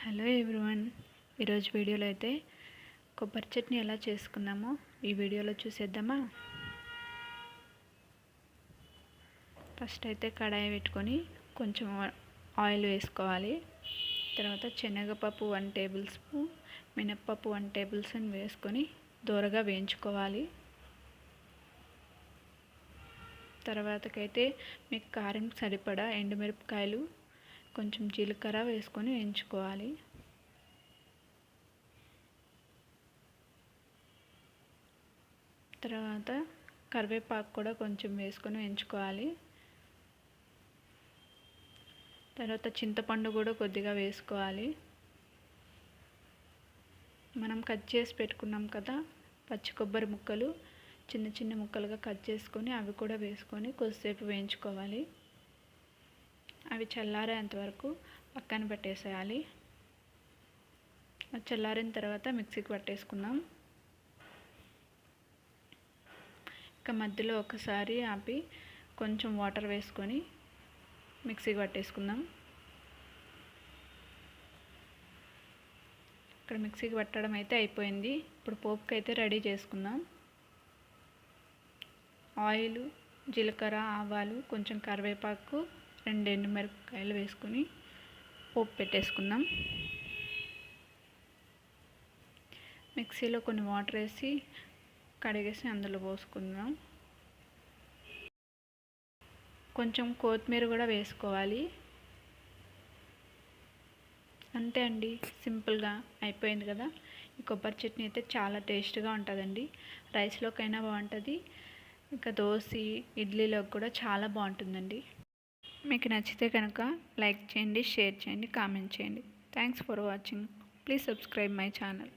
Hello everyone, ఈరోజు వీడియోలో అయితే కొబ్బరి చట్నీ ఎలా చేసుకున్నామో ఈ వీడియోలో చూసేద్దామా. ఫస్ట్ అయితే కడాయి పెట్టుకొని కొంచెం ఆయిల్ వేసుకోవాలి. తర్వాత శనగపప్పు 1 టేబుల్ స్పూన్, మినప్పప్పు 1 టేబుల్ స్పూన్ వేసుకొని దోరగా వేయించుకోవాలి. తర్వాతకైతే మీకు కారం సరిపడా ఎండుమిరపకాయలు, కొంచెం జీలకర్ర వేసుకొని వేయించుకోవాలి. తర్వాత కరివేపాకు కూడా కొంచెం వేసుకొని వేయించుకోవాలి. తర్వాత చింతపండు కూడా కొద్దిగా వేసుకోవాలి. మనం కట్ చేసి పెట్టుకున్నాం కదా పచ్చి కొబ్బరి ముక్కలు, చిన్న చిన్న ముక్కలుగా కట్ చేసుకొని అవి కూడా వేసుకొని కొద్దిసేపు వేయించుకోవాలి. అవి చల్లారేంత వరకు పక్కన పెట్టేసేయాలి. చల్లారిన తర్వాత మిక్సీకి పట్టేసుకుందాం. ఇక మధ్యలో ఒకసారి ఆపి కొంచెం వాటర్ వేసుకొని మిక్సీకి పట్టేసుకుందాం. ఇక్కడ మిక్సీకి పట్టడం అయితే అయిపోయింది. ఇప్పుడు పోపుకి అయితే రెడీ చేసుకుందాం. ఆయిల్, జీలకర్ర, ఆవాలు, కొంచెం కరివేపాకు, 2 ఎండుమిరపకాయలు వేసుకొని పోపు పెట్టేసుకుందాం. మిక్సీలో కొన్ని వాటర్ వేసి కడిగేసి అందులో పోసుకుందాం. కొంచెం కొత్తిమీర కూడా వేసుకోవాలి. అంతే అండి, సింపుల్గా అయిపోయింది కదా. ఈ కొబ్బరి చట్నీ అయితే చాలా టేస్ట్గా ఉంటుందండి. రైస్లోకైనా బాగుంటుంది, ఇంకా దోశ, ఇడ్లీలోకి కూడా చాలా బాగుంటుందండి. మీకు నచ్చితే కనుక లైక్ చేయండి, షేర్ చేయండి, కామెంట్ చేయండి. Thanks for watching. Please subscribe my channel.